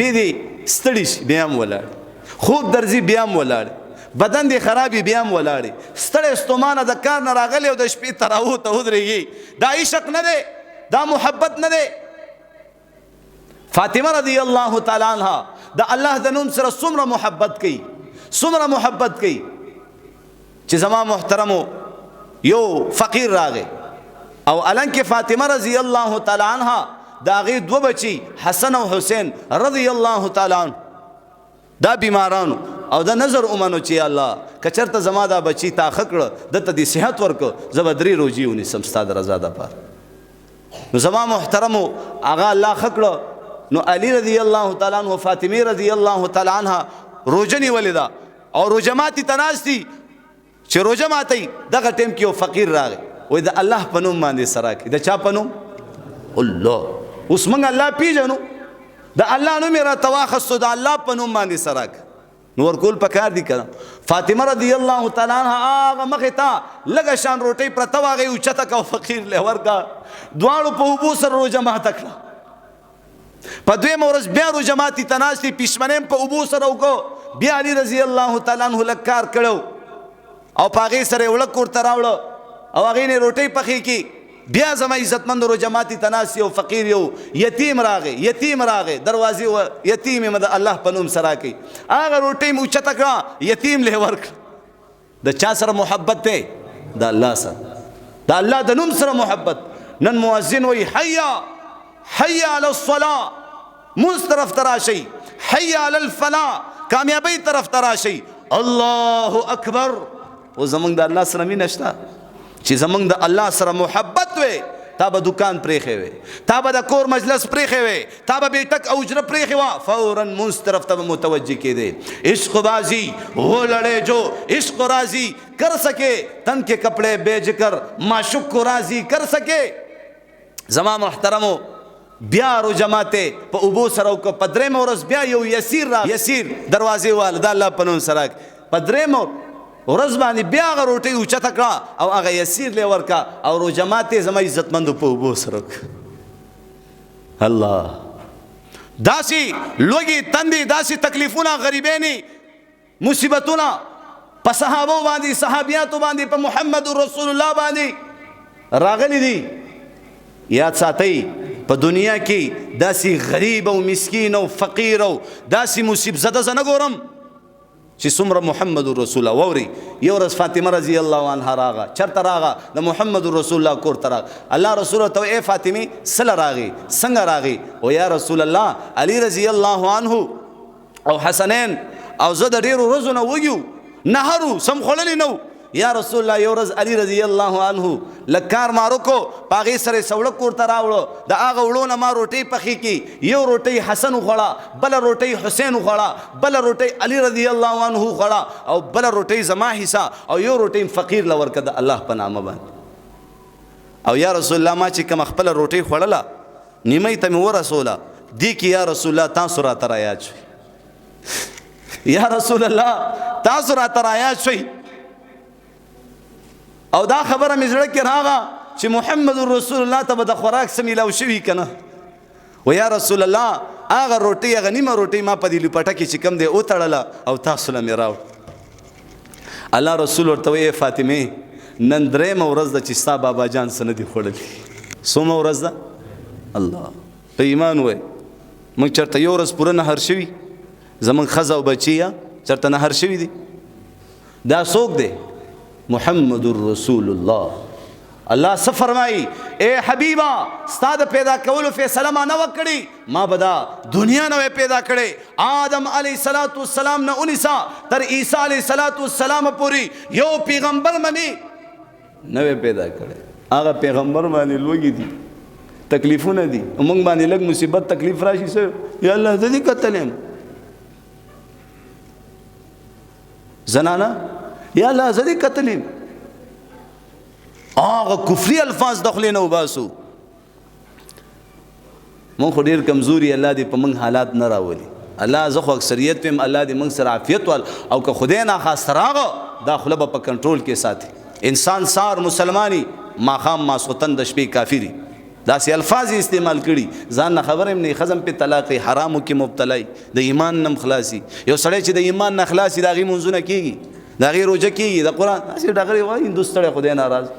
شپې دې ستړي شي بیا هم ولاړ، خوب درځي بیا هم ولاړ، بدن دې خرابي بیا هم ولاړې، ستړی ستومانه د کار نه راغلی او د شپې تراوو ته ودرېږي. دا عشق نه دی، دا محبت نه دی. فاطمه رضی الله تعالی عنها د الله د نوم سره څومره محبت کوي، څومره محبت کوي چې زما محترمو یو فقیر راغی او الانکه فاطمه رضی الله تعالی عنها د هغې دوه بچي حسن او حسین رضی الله تعالی عنه دا بیمارانو او دا نظر اومنو چې الله که چېرته زما دا بچي تا ښه کړه دته دې صحت ورکړه زه به 3 روزې ونیسم ستا د رضا دپاره. نو زما محترمو هغه الله ښه کړه نو علی رضی الله تعالی عنه فاطمه رضی الله تعالی عنها روژه نیولې ده او روژه ماتي ته ناست دي چې روژه ماتوي. دغه ټیم کې یو فقیر راغی وایي د الله په نوم باندې سره کړي. د چا په نوم؟ الله. اوس موږ الله پیژنو، د الله نوم یې راته واخیستو، د الله په نوم باندې سره کړه نو ورکول پکار دي که نه. فاطمه رضی الله تعالی عنها هغه مخې ته لږه شان روټۍ پرته وه هغه یې اوچته کړه او فقیر له ورکړه. دواړو په اوبو سره روژه ماته کړه. په دویمه ورځ بیا روژه ماتي ته ناست دي، پیشمنۍ هم په اوبو سره وکړو. بیا علي رضی الله تعالی عنه لږ کار کړی او په هغې سره یې وړک ورته راوړه او هغې نه یې روټۍ پخې کړي. بیا زما عزتمند روژه ماتي ته ناست یو فقیر یو یتیم راغی، یتیم راغی دروازې و یتیم یې د الله په نوم سره کوي. هغه روټۍ مې اوچته کړه یتیم له یې ورکړه. د چا سره محبت دی؟ د الله سره، د الله د نوم سره محبت. نن مؤذن وایي حیا حیا علی الصلاة، مونځ طرف ته راشئ، حیا علی الفلاح، کامیابۍ طرف ته راشئ، الله اکبر. او زمونږ د الله سره مینه شته چې زمونږ د الله سره محبت وي. تا به دکان پرېښی وی، تا به د کور مجلس پرېښی وی، تا به بیټک او اجره پرېښې وه، فوراً مونځ طرف ته به متوجه کېدی. عشق بازی وہ لڑے جو عشق راضی کر سکے، تن کے کپڑے بیچ کر معشوق کو راضی کر سکے. زما محترمو بیا روژه ماتې په اوبو سره وکړه. په 3مه ورځ بیا یو یسیر را یسیر دروازې واله د الله په نوم سره په 3مه ورځ باندې بیا هغه روټۍ اوچته کړه او هغه یسیر لی ورکړه او روژه ماتې زما عزتمندو په اوبو سره وکړه. الله داسې لوږې تندې داسې تکلیفونه غریبینې مصیبتونه په صحابو باندې صحابیاتو باندې په محمد رسول الله باندې راغلی دي. یاد ساتئ په دنیا کې داسې غریب او مسکین او فقیر او داسې مصیب زده زه نه ګورم چې څومره محمد رسول الله. ووري یو ورځ فاطمه رضی الله عنها راغه. چرته راغه؟ د محمد رسول الله کور ته راغه. الله رسول ته ای فاطمه سله راغی، څنګه راغی؟ او یا رسول الله علی رضی الله عنه او حسنین او زه د ډېرو ورځو نه وږي نهرو سم خوړلی نه. یا رسول الله یو ورځ علی رضی الله عنه لږ کار مارو کو، په هغې سره یې سوړک ورته راوړه. د هغه وړو نه ما روټۍ پخې کړي. یو روټۍ حسن وخوړه، بله روټۍ حسین وخوړه، بله روټۍ علی رضی الله عنه وخوړه او بله روټۍ زما حصه او یو روټۍ فقیر له ورکړه د الله په نامه باندې. او یا رسول الله ما چې کومه خپله روټۍ خوړله نیمۍ ته مې ورسوله، دې کې یا رسول الله تاسو راته رایاد شوئ. یا رسول الله تاسو راته رایاد شوئ او دا خبره مې زړه کې راغله چې محمد رسول الله ته به د خوراک څه میلاو شوي که نه. و یا رسول الله هغه روټۍ هغه نیمه روټۍ ما په دې لپټه کې چې کوم دی وتړله او تاسو له مې راوړ. الله رسول ورته وایي فاطمې نن 3مه ورځ ده چې ستا بابا جان څه نه دي خوړلي. څومه ورځ ده؟ الله په ایمان وایي موږ چېرته یو ورځ پوره نهر شوي؟ زموږ ښځه او بچي یا چېرته نهر شوي دي؟ دا څوک دی؟ محمد رسول الله. الله څه فرمایي؟ اے حبیبا ستا د پیدا کولو فیصله ما نه وکړي، ما به دا دنیا نه پیدا کړی. آدم علیه الصلاۃ والسلام نه ونیسه تر عیسی علیه الصلاۃ والسلام پورې یو پیغمبر منی نه پیدا کړی. هغه پیغمبر باندې لوږې دي، تکلیفونه دي، موږ باندې لږ مصیبت تکلیف راشي څه یا الله زه دې قتل یم زنانه یا الله زه دې قتل یم. هغه کفري الفاظ د خولې نه وباسو. مونږ خو ډېر کمزوري، الله دې په موږ حالات نه راولي. الله زه خو اکثریت ویم الله دې موږ سره عافیت وال او که خدای ناخواسته راغه دا خوله به په کنټرول کې ساتي. انسان سار مسلمانی ماښام ماسخوتن د شپې کافري داسې الفاظ استعمال کړي ځان نه خبر هم نه خزم په طلاق حرامو کې مبتلا د ایمان نم خلاصي یو سړی چې د ایمان نه خلاصي دا غي منځونه کیږي دا غي روزه کیږي د قران اسی ډغري وای هندوستړی خدای ناراض